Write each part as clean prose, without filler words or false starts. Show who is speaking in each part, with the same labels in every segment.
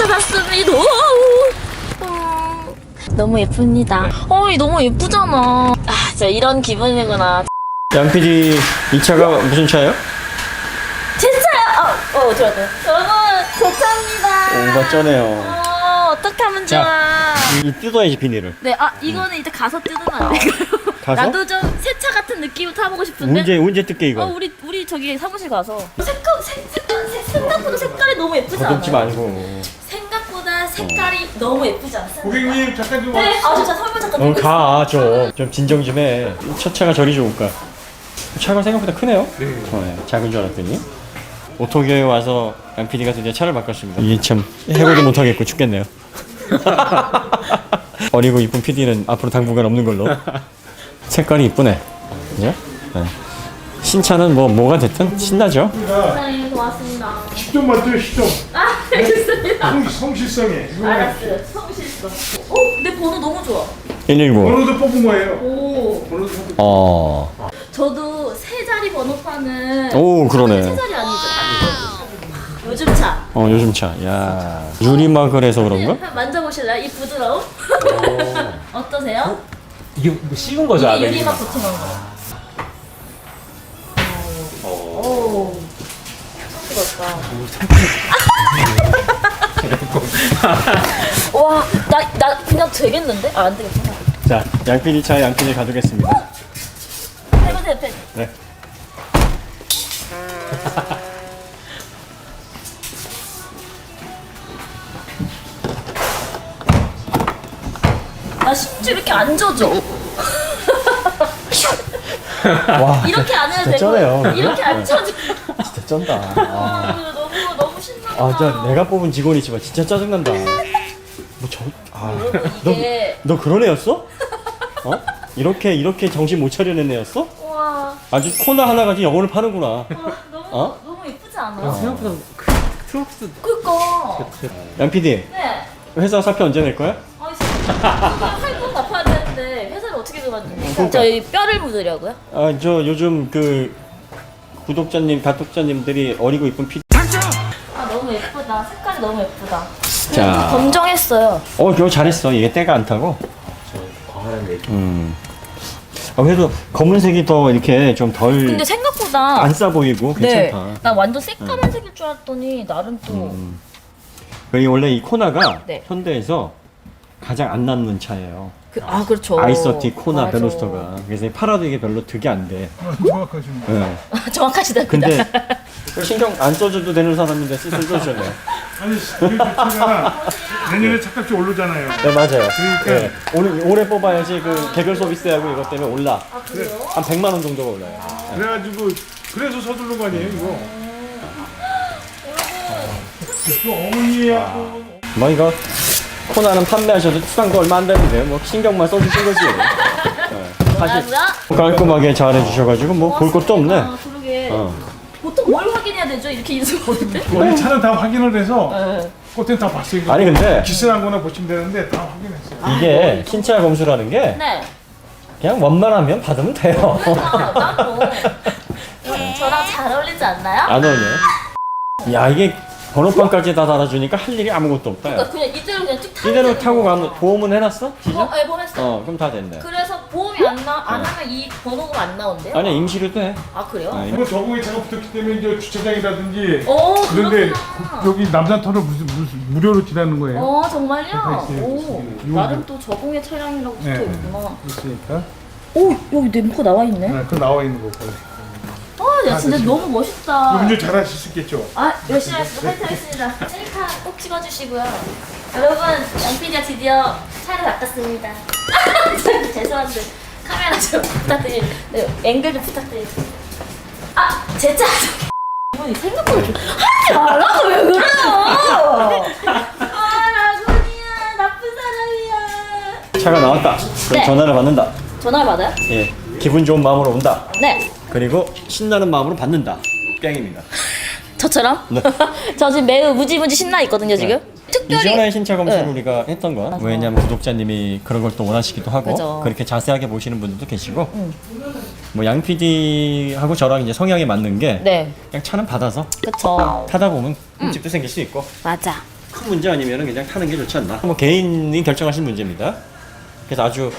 Speaker 1: 찾았습니다. 너무 예쁩니다. 어이 너무 예쁘잖아. 진짜 이런 기분이구나.
Speaker 2: 양 PD 이 차가 무슨 차예요?
Speaker 1: 제 차야. 들어왔네. 여러분 제 차입니다.
Speaker 2: 뭔가 쩌네요.
Speaker 1: 어떻게 하면 좋아?
Speaker 2: 이 뜯어야지 비닐을.
Speaker 1: 네, 이거는 이따 가서 뜯으면 안 될까요?
Speaker 2: 가서?
Speaker 1: 나도 좀 새 차 같은 느낌을 타보고 싶은데.
Speaker 2: 언제 뜯게 이거?
Speaker 1: 우리 저기 사무실 가서. 생각보다 색깔이 너무 예쁘지 않아요?
Speaker 2: 걷지 말고.
Speaker 1: 생각보다 색깔이 너무 예쁘지 않습니까?
Speaker 3: 고객님 잠깐 좀
Speaker 1: 네, 진짜 설명 잠깐.
Speaker 2: 가, 좀 진정 좀 해. 첫 차가 저리 좋을까? 차가 생각보다 크네요. 네. 작은 줄 알았더니. 오토교에 와서 양 PD가 드디어 차를 바꿨습니다. 이게 참 해보도 못하겠고 죽겠네요. 어리고 이쁜 PD는 앞으로 당분간 없는 걸로. 색깔이 이쁘네. 그죠? 네. 신차는 뭐가 됐든 신나죠?
Speaker 1: 사장님 고맙습니다.
Speaker 3: 10점 만점에 10점.
Speaker 1: 알겠습니다.
Speaker 3: 성실성에.
Speaker 1: 알았어요. 성실성. 내 번호 너무 좋아.
Speaker 2: 119.
Speaker 3: 번호도 뽑은 거예요.
Speaker 1: 오.
Speaker 3: 번호도 뽑은
Speaker 1: 저도 세 자리 번호판은
Speaker 2: 오, 그러네.
Speaker 1: 세 자리 아니죠? 요즘 차.
Speaker 2: 요즘 차. 야. 유리막을 해서 그런가?
Speaker 1: 한번 만져보실래요? 이 부드러움? 어떠세요?
Speaker 4: 이게 뭐 씹은 거죠?
Speaker 1: 이게 유리막 붙은 거. 오. 부럽다. 와, 나 그냥 되겠는데? 안 되겠구나.
Speaker 2: 자, 양 PD 차 양 PD 가두겠습니다.
Speaker 1: 해보세요, 팬.
Speaker 2: 네.
Speaker 1: 나 심지어 이렇게 안 젖어.
Speaker 2: 와,
Speaker 1: 이렇게 안 해도
Speaker 2: 진짜
Speaker 1: 되고
Speaker 2: 쩌네요.
Speaker 1: 이렇게 안 젖어.
Speaker 2: 진짜 쩐다.
Speaker 1: 너무 신나다.
Speaker 2: 진짜 내가 뽑은 직원이지만 진짜 짜증난다.
Speaker 1: 이게
Speaker 2: 너 그런 애였어? 이렇게 정신 못 차리는 애였어?
Speaker 1: 와,
Speaker 2: 아주 코너 하나 가지고 영혼을 파는구나.
Speaker 1: 너무 예쁘지 않아?
Speaker 4: 생각보다 트럭스
Speaker 1: 그니까.
Speaker 2: 양 PD,
Speaker 1: 네.
Speaker 2: 회사 사표 언제 낼 거야?
Speaker 1: 할돈 갚아야 되는데 회사를 어떻게 그만둡니까? 저희 뼈를 묻으려고요?
Speaker 2: 저 요즘 그 구독자님, 다독자님들이 어리고 이쁜 PD.
Speaker 1: 너무 예쁘다. 색깔이 너무 예쁘다.
Speaker 2: 자.
Speaker 1: 검정했어요.
Speaker 2: 그거 잘했어. 이게 때가 안 타고.
Speaker 4: 과하는 얘기.
Speaker 2: 그래도 검은색이 더 이렇게 좀 덜
Speaker 1: 근데 생각보다
Speaker 2: 안 싸 보이고 괜찮다.
Speaker 1: 네. 나 완전 새까만색일 줄 알았더니 나름 또
Speaker 2: 그리고 원래 이 코나가
Speaker 1: 네.
Speaker 2: 현대에서 가장 안 남는 차예요.
Speaker 1: 그렇죠.
Speaker 2: 아이서티 코나
Speaker 1: 맞아.
Speaker 2: 베로스터가. 그래서 팔아도 이게 별로 득이 안 돼.
Speaker 3: 정확하십니다.
Speaker 2: 네.
Speaker 1: 정확하시답니다.
Speaker 2: 근데 신경 안 써줘도 되는 사람인데 쓰실 써주셨네요.
Speaker 3: 아니 우리 자체가 내년에 차값이 오르잖아요.
Speaker 2: 네, 맞아요.
Speaker 3: 그러니까
Speaker 2: 올해 뽑아야지 그 개별 소비세하고 이것 때문에 올라.
Speaker 1: 그래요?
Speaker 2: 한 100만 원 정도가 올라요.
Speaker 3: 그래가지고 그래서 서두른 거 아니에요 이거. 또 어머니하고
Speaker 2: 이거 코나는 판매하셔도 싼 거 얼마 안 되는데 뭐 신경만 써주신 거지. 사실 깔끔하게 잘해주셔가지고 뭐 볼 것도 없네.
Speaker 1: 그러게. 보통 뭘 확인해야 되죠? 이렇게 인수가 오는데?
Speaker 3: 아니 차는 다 확인을 해서
Speaker 1: 네.
Speaker 3: 그때는 다 봤어요.
Speaker 2: 아니 근데
Speaker 3: 기스난 거나 보시면 되는데 다 확인했어요.
Speaker 2: 이게 신차 검수라는 게
Speaker 1: 네.
Speaker 2: 그냥 원만하면 받으면 돼요.
Speaker 1: 나도 저랑 잘 어울리지 않나요?
Speaker 2: 안 어울려요? 야, 이게 번호판까지 다 달아주니까 할 일이 아무것도 없다.
Speaker 1: 그러니까 그냥 이대로 그냥 쭉 타면
Speaker 2: 이대로
Speaker 1: 되는
Speaker 2: 타고
Speaker 1: 거야.
Speaker 2: 가면 보험은 해놨어? 시즌?
Speaker 1: 네, 보냈어.
Speaker 2: 그럼 다 됐네.
Speaker 1: 그래서 보험이 안 하면 이 번호가 안 나온대요?
Speaker 2: 아니 임시료도 해.
Speaker 1: 아, 그래요?
Speaker 2: 아니.
Speaker 3: 이거 적응에 차가 붙었기 때문에 이제 주차장이라든지
Speaker 1: 그렇구나.
Speaker 3: 그런데 여기 남산터를 무료로 지나는 거예요.
Speaker 1: 정말요?
Speaker 3: 네,
Speaker 1: 오,
Speaker 3: 이거
Speaker 1: 나름 또 저공해 차량이라고
Speaker 3: 네.
Speaker 1: 붙어있구나.
Speaker 3: 있으니까
Speaker 1: 오, 여기 램프 나와 있네.
Speaker 3: 그 나와 있는 거고.
Speaker 1: 야, 진짜 너무 멋있다.
Speaker 3: 운전 잘하실 수 있겠죠?
Speaker 1: 열심히 하겠습니다. 셀카 꼭 찍어주시고요. 여러분, 양PD가 드디어 차를 바꿨습니다. 죄송한데 카메라 좀 부탁드립니다. 네, 앵글 좀 부탁드립니다. 제 차! 이분이 생각보다 좀 하지 말라고 왜 그래요? 라군이야, 나쁜 사람이야.
Speaker 2: 차가 나왔다. 그럼
Speaker 1: 네.
Speaker 2: 전화를 받는다.
Speaker 1: 전화를 받아요?
Speaker 2: 예, 기분 좋은 마음으로 온다.
Speaker 1: 네.
Speaker 2: 그리고 신나는 마음으로 받는다. 땡입니다.
Speaker 1: 저처럼?
Speaker 2: 네.
Speaker 1: 저 지금 매우 무지무지 신나 있거든요, 지금. 특별히
Speaker 2: 이전에 신차 검수를
Speaker 1: 네.
Speaker 2: 우리가 했던 건
Speaker 1: 맞아.
Speaker 2: 왜냐면 구독자님이 그런 걸 또 원하시기도 하고
Speaker 1: 그죠.
Speaker 2: 그렇게 자세하게 보시는 분들도 계시고 뭐 양 PD하고 저랑 이제 성향이 맞는 게
Speaker 1: 네,
Speaker 2: 그냥 차는 받아서
Speaker 1: 그쵸.
Speaker 2: 타다 보면 흠집도 생길 수 있고
Speaker 1: 맞아.
Speaker 2: 큰 문제 아니면 그냥 타는 게 좋지 않나. 뭐 개인이 결정하신 문제입니다. 그래서 아주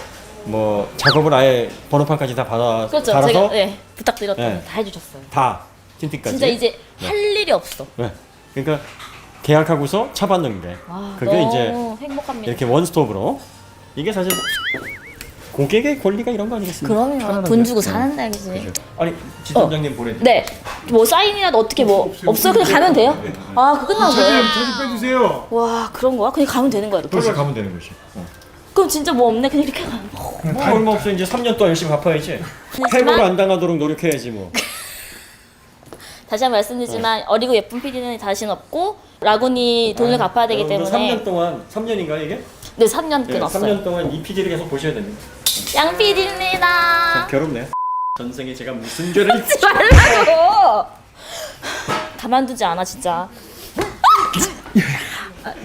Speaker 2: 뭐 작업을 아예 번호판까지 다
Speaker 1: 그렇죠.
Speaker 2: 달아서
Speaker 1: 제가 부탁드렸더니
Speaker 2: 네.
Speaker 1: 다 해주셨어요.
Speaker 2: 다 틴티까지.
Speaker 1: 진짜 이제 할 일이 없어.
Speaker 2: 네. 그러니까 계약하고서 차 받는 게
Speaker 1: 와,
Speaker 2: 그게
Speaker 1: 너무
Speaker 2: 이제
Speaker 1: 행복합니다.
Speaker 2: 이렇게 원스톱으로 이게 사실 고객의 권리가 이런 거 아니겠습니까?
Speaker 1: 그럼요.
Speaker 2: 편안하게.
Speaker 1: 돈 주고
Speaker 2: 네.
Speaker 1: 사는다 그지.
Speaker 2: 그죠. 아니 지점장님 보내.
Speaker 1: 네. 뭐 사인이라도 어떻게 뭐 없어요? 그냥 가면 돼요? 아, 그거 끝난 거예요?
Speaker 3: 자주 빼주세요.
Speaker 1: 와, 그런 거야? 그냥 가면 되는 거야, 이렇게.
Speaker 2: 그걸 가면 되는 거지.
Speaker 1: 그럼 진짜 뭐 없네? 그냥 이렇게 가면.
Speaker 2: 뭐 얼마 없어 이제 3년 동안 열심히 갚아야지. 해고를 안 당하도록 노력해야지 뭐.
Speaker 1: 다시 한번 말씀드리지만 어리고 예쁜 PD는 다시는 없고 라군이 돈을 갚아야 되기 때문에
Speaker 2: 3년 동안 3년인가 이게?
Speaker 1: 네, 3년
Speaker 2: 네,
Speaker 1: 끊었어요.
Speaker 2: 3년 동안 이 PD를 계속 보셔야 됩니다.
Speaker 1: 양 PD입니다.
Speaker 2: 괴롭네. 전생에 제가 무슨 죄를
Speaker 1: 하지 말라고. 가만두지 않아 진짜.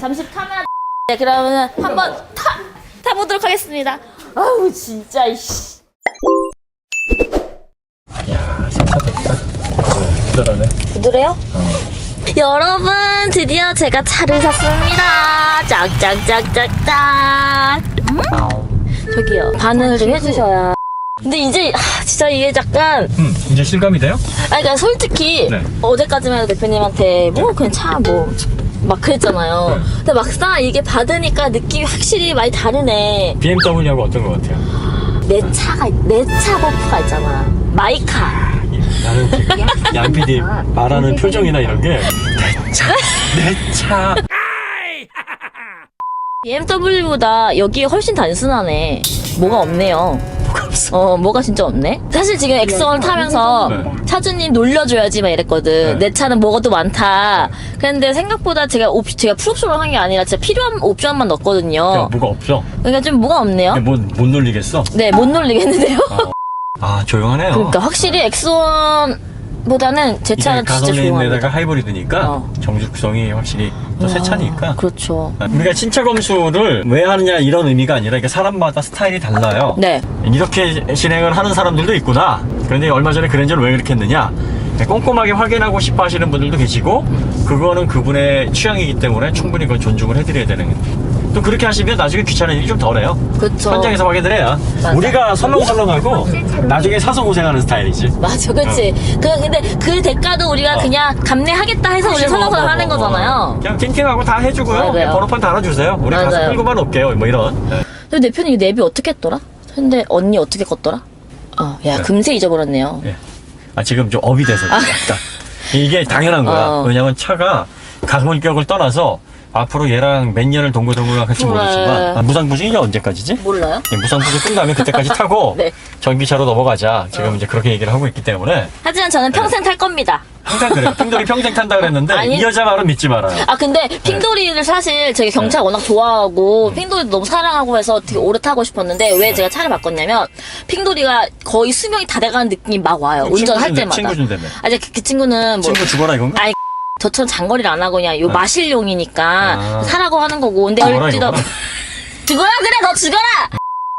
Speaker 1: 잠시 카메라. 네, 그러면 한번 타보도록 하겠습니다. 아우 진짜 이씨.
Speaker 2: 부드러네.
Speaker 1: 부드래요? 여러분 드디어 제가 차를 샀습니다. 짝짝짝짝짝. 저기요 반응을 좀 해주셔야. 근데 이제 진짜 이게 약간
Speaker 2: 이제 실감이 돼요?
Speaker 1: 그러니까 솔직히
Speaker 2: 네.
Speaker 1: 어제까지만 해도 대표님한테 뭐 그냥 차 뭐 막 그랬잖아요. 근데 막상 이게 받으니까 느낌이 확실히 많이 다르네.
Speaker 2: BMW하고 어떤 것 같아요?
Speaker 1: 내 차 버프가 있잖아. 마이카.
Speaker 2: 나는 양 PD 말하는 표정이나 이런 게 내 차.
Speaker 1: BMW보다 여기 훨씬 단순하네. 뭐가 없네요. 뭐가 진짜 없네? 사실 지금 X1 타면서
Speaker 2: 네.
Speaker 1: 차주님 놀려줘야지 막 이랬거든.
Speaker 2: 네.
Speaker 1: 내 차는 뭐가 많다. 그런데 생각보다 제가 풀옵션을 한 게 아니라 진짜 필요한 옵션만 넣었거든요.
Speaker 2: 뭐가 없죠?
Speaker 1: 그러니까 좀 뭐가 없네요.
Speaker 2: 못 놀리겠어?
Speaker 1: 네, 못 놀리겠는데요.
Speaker 2: 아 조용하네요.
Speaker 1: 그러니까 확실히 X1보다는 제 차는 진짜
Speaker 2: 가솔린에다가
Speaker 1: 조용합니다.
Speaker 2: 하이브리드니까 정숙성이 확실히 또 새 차니까.
Speaker 1: 그렇죠.
Speaker 2: 우리가 신차 검수를 왜 하느냐 이런 의미가 아니라 이게 사람마다 스타일이 달라요.
Speaker 1: 네.
Speaker 2: 이렇게 진행을 하는 사람들도 있구나. 그런데 얼마 전에 그랜저를 왜 그렇게 했느냐, 꼼꼼하게 확인하고 싶어 하시는 분들도 계시고, 그거는 그분의 취향이기 때문에 충분히 그걸 존중을 해드려야 되는. 또 그렇게 하시면 나중에 귀찮은 일이 좀 덜해요.
Speaker 1: 그쵸.
Speaker 2: 현장에서 확인을 해야.
Speaker 1: 맞아.
Speaker 2: 우리가 설렁설렁하고 나중에 사서 고생하는 스타일이지.
Speaker 1: 맞아, 그치. 근데 그 대가도 우리가 그냥 감내하겠다 해서 우리가 설렁설렁 하는 거잖아요.
Speaker 2: 그냥 팅팅하고 다 해주고요.
Speaker 1: 맞아요.
Speaker 2: 그냥 번호판 달아주세요. 우리 가서
Speaker 1: 맞아요.
Speaker 2: 끌고만 올게요. 뭐 이런. 네.
Speaker 1: 근데 대표님 이 내비 어떻게 했더라? 근데 언니 어떻게 껐더라? 야, 금세 잊어버렸네요.
Speaker 2: 예. 지금 좀 업이 돼서 그러니까 이게 당연한 거야. 왜냐면 차가 가격을 떠나서 앞으로 얘랑 몇 년을 동고동고가 같이
Speaker 1: 그래.
Speaker 2: 모르지만 무상부증이 언제까지지?
Speaker 1: 몰라요?
Speaker 2: 예, 무상부증 끝나면 그때까지 타고
Speaker 1: 네.
Speaker 2: 전기차로 넘어가자. 지금 이제 그렇게 얘기를 하고 있기 때문에
Speaker 1: 하지만 저는 평생 탈 겁니다.
Speaker 2: 항상 그래요. 핑돌이 평생 탄다 그랬는데
Speaker 1: 아니.
Speaker 2: 이 여자 말은 믿지 말아요.
Speaker 1: 근데 핑돌이를 사실 제가 경차 워낙 좋아하고 핑돌이도 너무 사랑하고 해서 되게 오래 타고 싶었는데 왜 제가 차를 바꿨냐면 핑돌이가 거의 수명이 다 돼가는 느낌이 막 와요. 운전할 때마다.
Speaker 2: 친구 준다며.
Speaker 1: 이제 그 친구는 뭐
Speaker 2: 친구 주거나 이건가?
Speaker 1: 아니 저처럼 장거리를 안 하고 그냥 요 마실용이니까 사라고 하는 거고. 근데
Speaker 2: 죽어라,
Speaker 1: 얼지도
Speaker 2: 이거구나.
Speaker 1: 죽어라 그래 너 죽어라.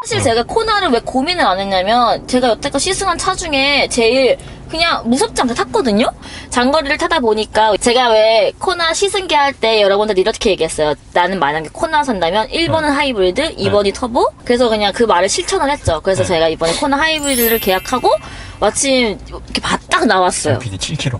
Speaker 1: 사실 제가 코나를 왜 고민을 안 했냐면 제가 여태껏 시승한 차 중에 제일 그냥 무섭지 않게 탔거든요. 장거리를 타다 보니까 제가 왜 코나 시승기 할 때 여러분들 이렇게 얘기했어요. 나는 만약에 코나 산다면 1번은 하이브리드, 2번이 터보. 그래서 그냥 그 말을 실천을 했죠. 그래서 제가 이번에 코나 하이브리드를 계약하고 마침 이렇게 딱 나왔어요.
Speaker 2: PD 7kg.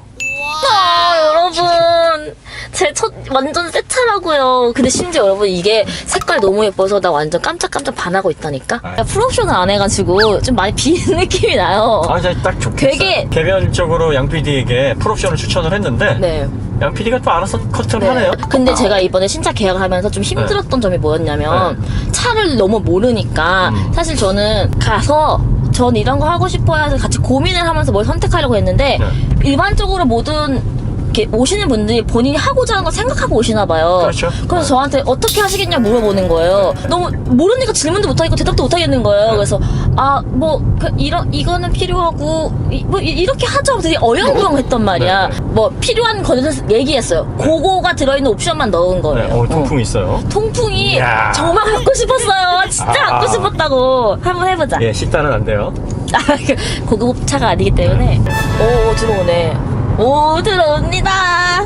Speaker 1: 여러분 제 첫 완전 새 차라고요. 근데 심지어 여러분 이게 색깔 너무 예뻐서 나 완전 깜짝깜짝 반하고 있다니까. 풀옵션을 안 해가지고 좀 많이 비는 느낌이 나요.
Speaker 2: 이제 딱 좋겠어요.
Speaker 1: 되게
Speaker 2: 개별적으로 양 PD에게 풀옵션을 추천을 했는데
Speaker 1: 네.
Speaker 2: 양 PD가 또 알아서 커트를 하네요.
Speaker 1: 근데 제가 이번에 신차 계약을 하면서 좀 힘들었던 점이 뭐였냐면 차를 너무 모르니까 사실 저는 가서 전 이런 거 하고 싶어요 해서 같이 고민을 하면서 뭘 선택하려고 했는데 일반적으로 모든 이렇게 오시는 분들이 본인이 하고자 하는 걸 생각하고 오시나 봐요.
Speaker 2: 그렇죠.
Speaker 1: 그래서 저한테 어떻게 하시겠냐 물어보는 거예요. 너무 모르니까 질문도 못하겠고 대답도 못하겠는 거예요. 그래서 이거는 필요하고 이렇게 하죠. 되게 어영부영했단 말이야. 뭐 필요한 거를 얘기했어요. 그거가 들어있는 옵션만 넣은 거예요.
Speaker 2: 통풍 있어요.
Speaker 1: 통풍이
Speaker 2: 이야.
Speaker 1: 정말 갖고 싶었어요. 진짜 갖고 싶었다고. 한번 해보자.
Speaker 2: 예, 식단은 안 돼요.
Speaker 1: 고급 차가 아니기 때문에. 오, 들어오네. 오, 들어옵니다.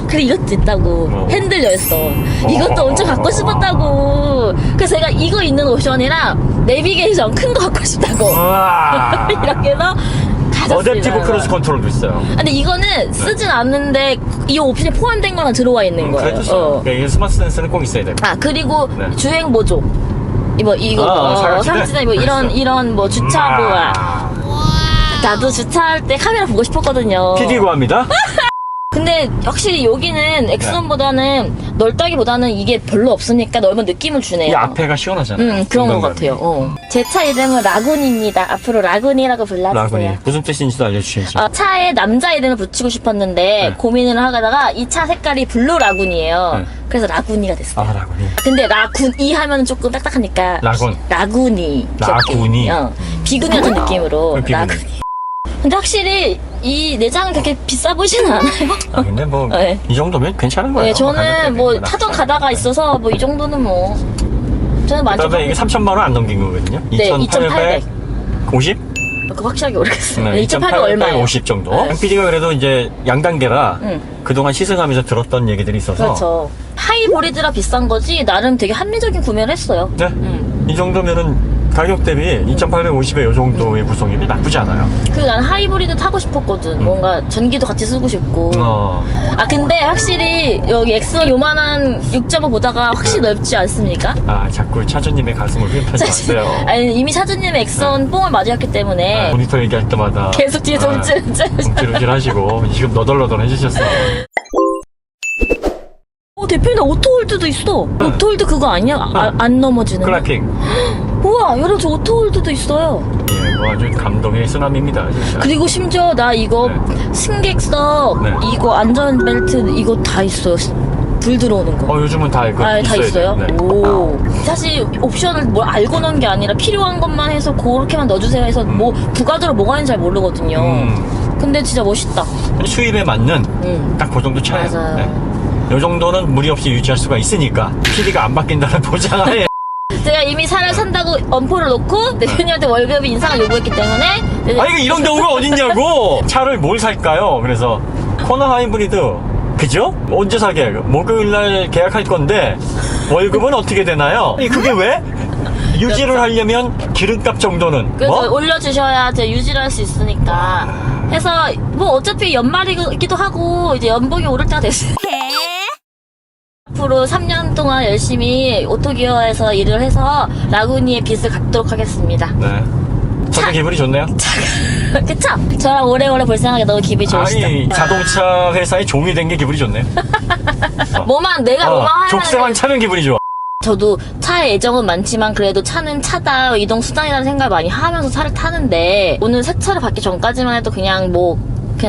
Speaker 1: 그래 이것도 있다고. 핸들 열선. 이것도 엄청 갖고 싶었다고. 그래서 제가 이거 있는 옵션이랑 내비게이션 큰 거 갖고 싶다고.
Speaker 2: 우와.
Speaker 1: 이렇게 해서 가졌습니다.
Speaker 2: 어댑티브 크루즈 컨트롤도 있어요.
Speaker 1: 근데 이거는 쓰진 않는데 이 옵션에 포함된 거만 들어와 있는 거예요.
Speaker 2: 그래도 그러니까 이게 스마트 센서는 꼭 있어야 돼요.
Speaker 1: 그리고
Speaker 2: 네.
Speaker 1: 주행 보조. 이거 사각지대 뭐 이런 뭐 주차 보호. 나도 주차할 때 카메라 보고 싶었거든요.
Speaker 2: PD 구합니다.
Speaker 1: 근데 확실히 여기는 엑스원보다는 넓다기보다는 이게 별로 없으니까 넓은 느낌을 주네요.
Speaker 2: 이 앞에가 시원하잖아요.
Speaker 1: 그런 것
Speaker 2: 공간감이.
Speaker 1: 같아요. 제 차 이름은 라군입니다. 앞으로 라군이라고 불러주세요.
Speaker 2: 라군이 무슨 뜻인지도 알려주셔야죠.
Speaker 1: 차에 남자 이름을 붙이고 싶었는데
Speaker 2: 네.
Speaker 1: 고민을 하다가 이 차 색깔이 블루 라군이에요.
Speaker 2: 네.
Speaker 1: 그래서 라군이가 됐어요.
Speaker 2: 라군이.
Speaker 1: 근데 라군이 하면 조금 딱딱하니까
Speaker 2: 라군.
Speaker 1: 라군이.
Speaker 2: 라군이.
Speaker 1: 비구니 같은 느낌으로
Speaker 2: 비구니.
Speaker 1: 라군이. 근데 확실히 이 내장은 그렇게 비싸 보이지는 않아요.
Speaker 2: 근데 뭐
Speaker 1: 네.
Speaker 2: 이 정도면 괜찮은 거예요.
Speaker 1: 네, 저는 뭐
Speaker 2: 가격대는.
Speaker 1: 타던 가다가 있어서 뭐 이 정도는 뭐 저는 만족.
Speaker 2: 그다음에 이게 3,000만 원 안 넘긴 거거든요.
Speaker 1: 네,
Speaker 2: 2,850?
Speaker 1: 그 확실하게 모르겠어요.
Speaker 2: 네,
Speaker 1: 2,800 얼마예요?
Speaker 2: 2,850 정도.
Speaker 1: 네.
Speaker 2: PD가 그래도 이제 양단계라 그동안 시승하면서 들었던 얘기들이 있어서
Speaker 1: 그렇죠. 하이브리드라 비싼 거지 나름 되게 합리적인 구매를 했어요.
Speaker 2: 네? 이 정도면은 가격 대비 2,850에 이 정도의 구성임이 나쁘지 않아요.
Speaker 1: 난 하이브리드 타고 싶었거든. 뭔가 전기도 같이 쓰고 싶고. 근데 확실히 여기 엑스원 요만한 6.5 보다가 확실히 넓지 않습니까?
Speaker 2: 자꾸 차주님의 가슴을 휘파지 마세요.
Speaker 1: 아니 이미 차주님의 엑스원 뽕을 맞이했기 때문에
Speaker 2: 모니터 얘기할 때마다
Speaker 1: 계속 뒤에서
Speaker 2: 움찔움찔 하시고 지금 너덜너덜 해주셨어요.
Speaker 1: 대표님 오토홀드도 있어. 오토홀드 그거 아니야? 안 넘어지는 거?
Speaker 2: 클라핑.
Speaker 1: 우와 여러분 저 오토홀드도 있어요.
Speaker 2: 예, 뭐 아주 감동의 쓰나미입니다. 진짜.
Speaker 1: 그리고 심지어 나 이거 승객석
Speaker 2: 네.
Speaker 1: 이거 안전벨트 이거 다 있어요. 불 들어오는 거.
Speaker 2: 요즘은 다 이거
Speaker 1: 다 있어요?
Speaker 2: 네.
Speaker 1: 오. 사실 옵션을 뭘 알고 넣은 게 아니라 필요한 것만 해서 그렇게만 넣어주세요 해서 뭐 부가적으로 뭐가 있는지 잘 모르거든요. 근데 진짜 멋있다.
Speaker 2: 수입에 맞는 딱 그 정도 차예요.
Speaker 1: 맞아요.
Speaker 2: 네. 이 정도는 무리 없이 유지할 수가 있으니까 PD가 안 바뀐다는 보장하에
Speaker 1: 제가 이미 차를 산다고 엄포를 놓고 대표님한테 월급이 인상을 요구했기 때문에
Speaker 2: 아니 이런 경우가 어딨냐고. 차를 뭘 살까요? 그래서 코나 하이브리드 그죠? 언제 사게? 목요일날 계약할 건데 월급은 어떻게 되나요? 그게 왜? 유지를 하려면 기름값 정도는
Speaker 1: 그래서
Speaker 2: 뭐?
Speaker 1: 올려주셔야 제가 유지를 할 수 있으니까 해서 뭐 어차피 연말이기도 하고 이제 연봉이 오를 때가 됐어요. 앞으로 3년 동안 열심히 오토기어에서 일을 해서 라구니의 빚을 갚도록 하겠습니다.
Speaker 2: 네. 저도 기분이 좋네요.
Speaker 1: 그쵸? 저랑 오래오래 볼 생각에 너무 기분이 좋으시죠?
Speaker 2: 아니 자동차 회사에 종이 된 게 기분이 좋네요.
Speaker 1: 내가 뭐만 하면
Speaker 2: 족쇄만 차면 기분이 좋아.
Speaker 1: 저도 차에 애정은 많지만 그래도 차는 차다 이동 수단이라는 생각을 많이 하면서 차를 타는데 오늘 새 차를 받기 전까지만 해도 그냥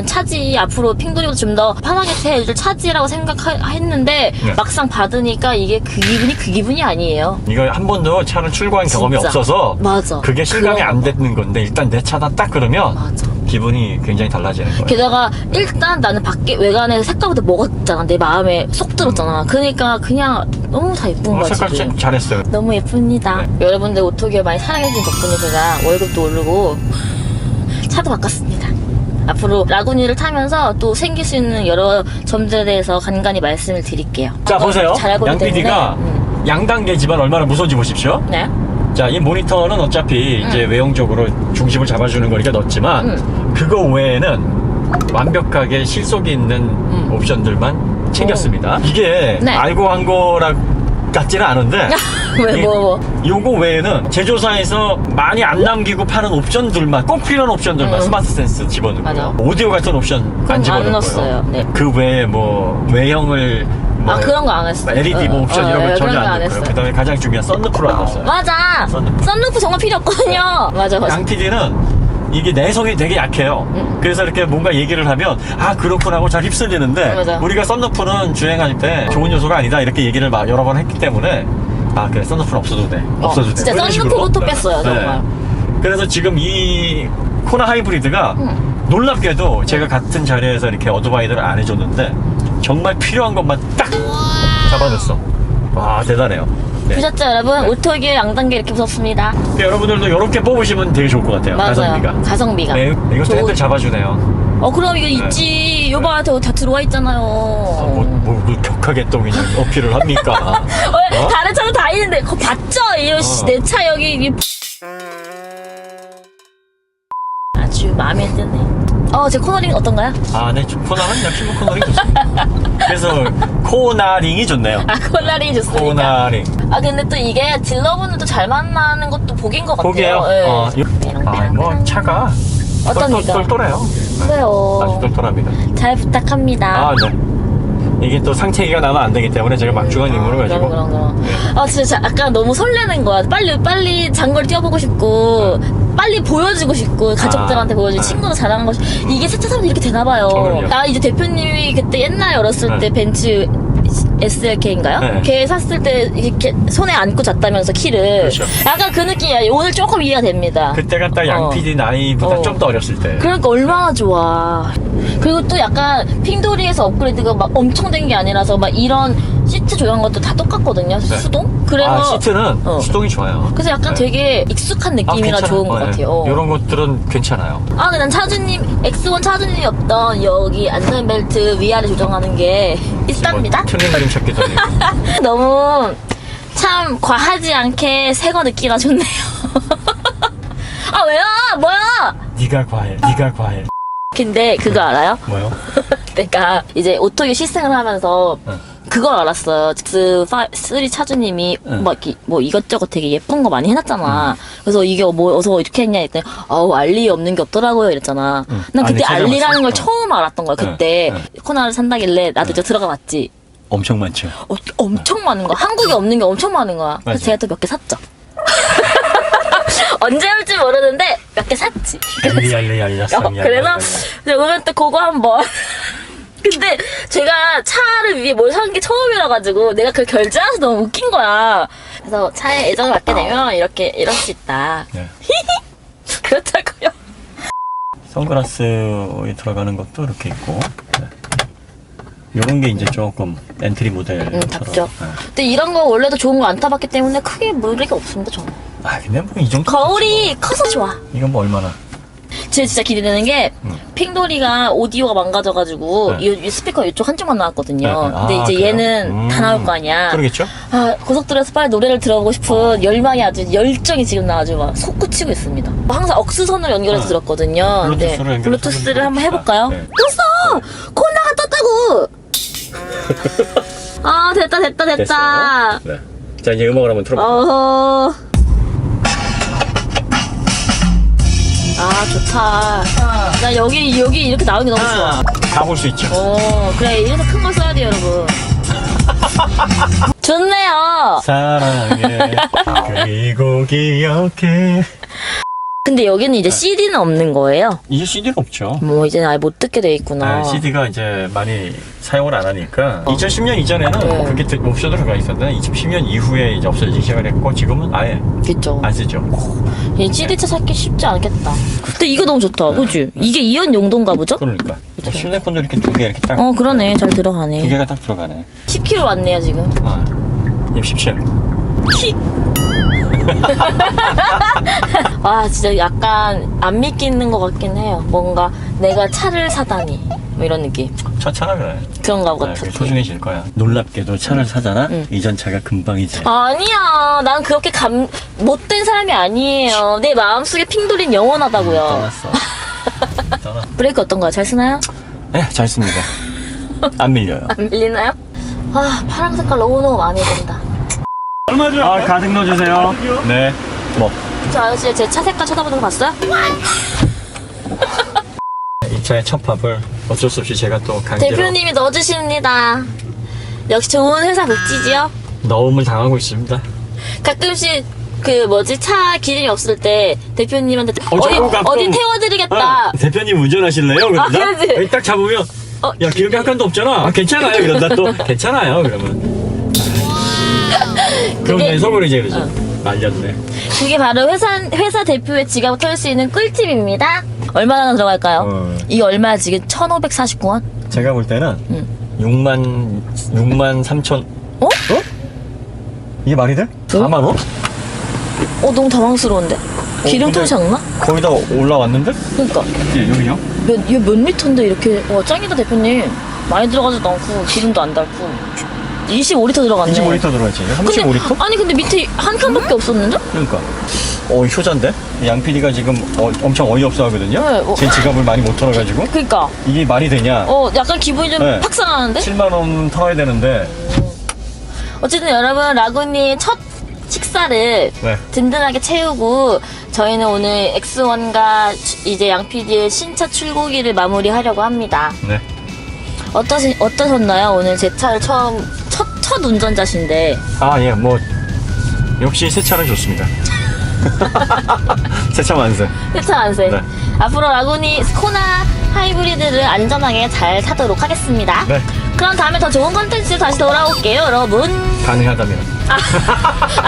Speaker 1: 차지 앞으로 핑돌이보다 좀 더 편하게 태워줄 차지라고 생각했는데
Speaker 2: 네.
Speaker 1: 막상 받으니까 이게 그 기분이 아니에요.
Speaker 2: 이거 한 번도 차를 출고한 경험이
Speaker 1: 진짜.
Speaker 2: 없어서
Speaker 1: 맞아.
Speaker 2: 그게 실감이
Speaker 1: 그런
Speaker 2: 안
Speaker 1: 거.
Speaker 2: 되는 건데 일단 내 차다 딱 그러면
Speaker 1: 맞아.
Speaker 2: 기분이 굉장히 달라지는 거예요.
Speaker 1: 게다가 일단 나는 밖에 외관에서 색깔부터 먹었잖아. 내 마음에 쏙 들었잖아. 그러니까 그냥 너무 다 예쁜 거지.
Speaker 2: 색깔 참 잘했어요.
Speaker 1: 너무 예쁩니다. 여러분들 오토기어 많이 사랑해주신 덕분에 제가 월급도 오르고 차도 바꿨습니다. 앞으로 라구니를 타면서 또 생길 수 있는 여러 점들에 대해서 간간히 말씀을 드릴게요.
Speaker 2: 자 보세요.
Speaker 1: 잘 알고
Speaker 2: 양
Speaker 1: 있기
Speaker 2: PD가
Speaker 1: 때문에.
Speaker 2: 양단계지만 얼마나 무서운지 보십시오.
Speaker 1: 네.
Speaker 2: 자, 이 모니터는 어차피 이제 외형적으로 중심을 잡아주는 거니까 넣었지만 그거 외에는 완벽하게 실속이 있는 옵션들만 챙겼습니다. 이게
Speaker 1: 네.
Speaker 2: 알고 한 거라 같지는 않은데
Speaker 1: 왜, 뭐.
Speaker 2: 요거 외에는 제조사에서 많이 안 남기고 파는 옵션들만 꼭 필요한 옵션들만 스마트 센스 집어넣고요.
Speaker 1: 맞아.
Speaker 2: 오디오 같은 옵션
Speaker 1: 그건
Speaker 2: 안
Speaker 1: 안
Speaker 2: 집어넣고요.
Speaker 1: 넣었어요. 네.
Speaker 2: 그 외에 뭐 외형을 뭐
Speaker 1: 그런 거 안 했어요.
Speaker 2: LED 뭐 옵션 이런 거 전혀
Speaker 1: 그런 거안
Speaker 2: 안 넣고요.
Speaker 1: 했어요.
Speaker 2: 그다음에 가장 중요한 썬루프를 안 넣었어요.
Speaker 1: 맞아.
Speaker 2: 썬루프.
Speaker 1: 썬루프 정말 필요 없거든요. 맞아.
Speaker 2: 양 PD는 이게 내성이 되게 약해요. 그래서 이렇게 뭔가 얘기를 하면 그렇구나 하고 잘 휩쓸리는데
Speaker 1: 맞아.
Speaker 2: 우리가 썬루프는 주행할 때 좋은 요소가 아니다 이렇게 얘기를 여러 번 했기 때문에 그래 썬루프는 없어도 돼. 없어도 돼.
Speaker 1: 진짜
Speaker 2: 이런 식으로.
Speaker 1: 썬루프부터 뺐어요, 정말.
Speaker 2: 그래서 지금 이 코나 하이브리드가 놀랍게도 제가 같은 자리에서 이렇게 어드바이드를 안 해줬는데 정말 필요한 것만 딱 잡아냈어. 와 대단해요. 네.
Speaker 1: 보셨죠 여러분? 오토기어 양단계 이렇게 무섭습니다.
Speaker 2: 그러니까 여러분들도 이렇게 뽑으시면 되게 좋을 것 같아요.
Speaker 1: 맞아요.
Speaker 2: 가성비가.
Speaker 1: 가성비가.
Speaker 2: 네, 이것도
Speaker 1: 저-
Speaker 2: 핸들 잡아주네요.
Speaker 1: 그럼 이거 있지. 요바한테 다 들어와 있잖아요.
Speaker 2: 뭐 격하게 또 그냥 어필을 합니까?
Speaker 1: 다른 차도 다 있는데 그거 봤죠? 내 차 여기 아주 마음에 드네. 제 코너링 어떤가요?
Speaker 2: 아, 네, 코너는 역시 뭐 코너링 좋습니다. 그래서 코너링이 좋네요.
Speaker 1: 코너링이 좋습니까?
Speaker 2: 코너링.
Speaker 1: 근데 또 이게 딜러분들도 잘 만나는 것도 복인 것 같아요.
Speaker 2: 보게요.
Speaker 1: 예.
Speaker 2: 뭐 차가
Speaker 1: 어떻습니까?
Speaker 2: 똘똘해요.
Speaker 1: 그래요.
Speaker 2: 아주 똘똘합니다.
Speaker 1: 잘 부탁합니다.
Speaker 2: 아, 네. 이게 또 상체기가 나면 안 되기 때문에 제가 막중한 임무를 가지고.
Speaker 1: 그럼. 진짜 약간 너무 설레는 거야. 빨리 장거리 뛰어보고 싶고, 빨리 보여주고 싶고, 가족들한테 보여주고, 친구도 자랑하고 싶고. 이게 세차 사람들이 이렇게 되나봐요.
Speaker 2: 그럼요.
Speaker 1: 나 이제 대표님이 그때 옛날에 어렸을 때 벤츠 SLK인가요?
Speaker 2: 네.
Speaker 1: 걔 샀을 때 이렇게 손에 안고 잤다면서 키를.
Speaker 2: 그렇죠.
Speaker 1: 약간 그 느낌이야. 오늘 조금 이해가 됩니다.
Speaker 2: 그때가 딱 양 PD 나이보다 좀 더 어렸을 때.
Speaker 1: 그러니까 얼마나 좋아. 그리고 또 약간 핑도리에서 업그레이드가 막 엄청 된 게 아니라서 막 이런 시트 조향 것도 다 똑같거든요. 수동? 그래서
Speaker 2: 시트는 수동이 좋아요.
Speaker 1: 그래서 약간 되게 익숙한 느낌이라 좋은 것 같아요.
Speaker 2: 이런 것들은 괜찮아요.
Speaker 1: 근데 난 차주님, X1 차주님이 없던 여기 안전벨트 위아래 조정하는 게 있답니다.
Speaker 2: 튜닝 그림 찾기도 하고.
Speaker 1: 너무 참 과하지 않게 새 거 느끼가 좋네요. 왜요? 뭐야?
Speaker 2: 네가 과해.
Speaker 1: 근데 그거 알아요?
Speaker 2: 뭐요?
Speaker 1: 내가 이제 오토기 시승을 하면서 그걸 알았어요. X3 차주님이 뭐 이것저것 되게 예쁜 거 많이 해놨잖아. 그래서 이게 뭐 어서 이렇게 했냐 했더니 알리 없는 게 없더라고요 이랬잖아. 난 그때
Speaker 2: 안에
Speaker 1: 알리라는
Speaker 2: 찾아봤어.
Speaker 1: 걸 처음 알았던 거야. 그때 코나를 산다길래 나도 이제 들어가 봤지.
Speaker 2: 엄청 많죠.
Speaker 1: 엄청 많은 거야. 한국에 없는 게 엄청 많은 거야. 그래서
Speaker 2: 맞아요.
Speaker 1: 제가 또 몇 개 샀죠. 언제 올지 모르는데 몇 개 샀지.
Speaker 2: 알렸어.
Speaker 1: 그래서 오늘 또 그거 한번. 근데 제가 차를 위해 뭘 산 게 처음이라 가지고 내가 그걸 결제해서 너무 웃긴 거야. 그래서 차에 애정을 갖게 되면 이럴 수 있다.
Speaker 2: 네.
Speaker 1: 그렇다고요.
Speaker 2: 선글라스에 들어가는 것도 이렇게 있고. 네. 요런 게 이제 조금 엔트리 모델처럼.
Speaker 1: 답죠. 근데 이런 거 원래도 좋은 거 안 타봤기 때문에 크게 무리가 없습니다 저는.
Speaker 2: 근데 뭐 이 정도.
Speaker 1: 거울이 커서 좋아.
Speaker 2: 이건 뭐 얼마나.
Speaker 1: 제가 진짜 기대되는 게 핑돌이가 오디오가 망가져가지고 이 스피커 이쪽 한쪽만 나왔거든요. 근데 이제
Speaker 2: 그래요?
Speaker 1: 얘는 다 나올 거 아니야.
Speaker 2: 그러겠죠?
Speaker 1: 고속도로에서 빨리 노래를 들어보고 싶은 열망이 아주 열정이 지금 나 아주 막 솟구치고 있습니다. 항상 억스선으로 연결해서 들었거든요.
Speaker 2: 블루투스로 연결해서
Speaker 1: 블루투스를 한번 해볼까요?
Speaker 2: 네.
Speaker 1: 떴어! 코나가 떴다고! 됐다.
Speaker 2: 됐어요? 네. 자, 이제 음악을 한번 틀어볼게요.
Speaker 1: 좋다. 나 여기 이렇게 나오는 게 너무 좋아.
Speaker 2: 가볼 수 있죠.
Speaker 1: 그래. 이래서 큰 걸 써야 돼요, 여러분. 좋네요.
Speaker 2: 사랑해. 그리고 기억해.
Speaker 1: 근데 여기는 이제 CD는 없는 거예요?
Speaker 2: 이제 CD는 없죠.
Speaker 1: 뭐 이제는 아예 못 듣게 돼 있구나.
Speaker 2: CD가 이제 많이 사용을 안 하니까 2010년 이전에는 그렇게 옵션으로 들어가 있었는데 2010년 이후에 이제 없어지기 시작을 했고 지금은 아예
Speaker 1: 그쵸.
Speaker 2: 안 쓰죠.
Speaker 1: 이 CD차 찾기 쉽지 않겠다. 근데 이거 너무 좋다. 그치? 이게 2연 용도인가 보죠?
Speaker 2: 그러니까 실내폰도 이렇게 두 개 이렇게 딱
Speaker 1: 그러네. 잘
Speaker 2: 두
Speaker 1: 들어가네.
Speaker 2: 개가 딱 들어가네.
Speaker 1: 10kg 왔네요, 지금.
Speaker 2: 님 17.
Speaker 1: 진짜 약간 안 믿기는 것 같긴 해요. 뭔가 내가 차를 사다니. 뭐 이런 느낌.
Speaker 2: 차차라 그래.
Speaker 1: 그런가 같아.
Speaker 2: 소중해질 거야. 놀랍게도 차를 사잖아. 이전 차가 금방 이제.
Speaker 1: 아니야. 난 그렇게 못된 사람이 아니에요. 내 마음속에 핑돌인 영원하다고요.
Speaker 2: 떠났어.
Speaker 1: 브레이크 어떤가요? 잘 쓰나요?
Speaker 2: 네, 잘 씁니다. 안 밀려요.
Speaker 1: 안 밀리나요? 파란 색깔 너무너무 마음에 든다.
Speaker 3: 얼마죠?
Speaker 2: 가득 넣어주세요. 네. 뭐.
Speaker 1: 저 아저씨 제 차 색깔 쳐다보는 거 봤어요?
Speaker 2: 이 차의 첫 팝을 어쩔 수 없이 제가 또 강제로
Speaker 1: 대표님이 넣어주십니다. 역시 좋은 회사 복지지요?
Speaker 2: 넣음을 당하고 있습니다.
Speaker 1: 가끔씩 차 기름이 없을 때 대표님한테
Speaker 2: 자꾸 가끔-
Speaker 1: 어디 태워드리겠다.
Speaker 2: 대표님 운전하실래요? 그런다?
Speaker 1: 그러지.
Speaker 2: 여기 딱 잡으면 야 기름이 한 칸도 없잖아. 괜찮아요. 그런다 또 괜찮아요. 그러면 그럼 내 속으로 이제 그러지. 말렸네.
Speaker 1: 그게 바로 회사 대표의 지갑을 털 수 있는 꿀팁입니다. 얼마나 들어갈까요? 이게 얼마야 지금? 1,549원?
Speaker 2: 제가 볼 때는 6만 3천.
Speaker 1: 어?
Speaker 2: 이게 말이 돼? 4만 원?
Speaker 1: 너무 당황스러운데? 기름통이 작나?
Speaker 2: 거의 다 올라왔는데?
Speaker 1: 그러니까
Speaker 2: 예, 여기요?
Speaker 1: 얘 몇 리터인데 이렇게 와 짱이다 대표님. 많이 들어가지도 않고 기름도 안 달고 25리터 들어갔네.
Speaker 2: 25리터 들어갔지. 35리터?
Speaker 1: 아니 근데 밑에 한 칸밖에 없었는데?
Speaker 2: 그러니까. 효자인데? 양 PD가 지금 엄청 어이없어 하거든요.
Speaker 1: 네,
Speaker 2: 제 지갑을 많이 못 털어가지고.
Speaker 1: 그니까
Speaker 2: 이게 말이 되냐?
Speaker 1: 약간 기분이 좀
Speaker 2: 네.
Speaker 1: 팍상하는데?
Speaker 2: 7만 원 털어야 되는데.
Speaker 1: 어쨌든 여러분 라군이 첫 식사를
Speaker 2: 네.
Speaker 1: 든든하게 채우고 저희는 오늘 X1과 이제 양 PD의 신차 출고기를 마무리하려고 합니다.
Speaker 2: 네.
Speaker 1: 어떠셨나요? 오늘 제 차를 첫 운전자신데.
Speaker 2: 예, 뭐 역시 새 차는 좋습니다. 새 차 만세.
Speaker 1: 세차 안세.
Speaker 2: 네.
Speaker 1: 앞으로 라군이 스코나 하이브리드를 안전하게 잘 타도록 하겠습니다.
Speaker 2: 네.
Speaker 1: 그럼 다음에 더 좋은 컨텐츠 다시 돌아올게요, 여러분.
Speaker 2: 가능하다면.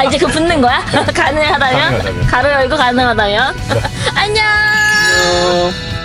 Speaker 1: 이제 그거 붙는 거야? 가능하다면?
Speaker 2: 가능하다면.
Speaker 1: 가로 열고 가능하다면?
Speaker 2: 네.
Speaker 1: 안녕!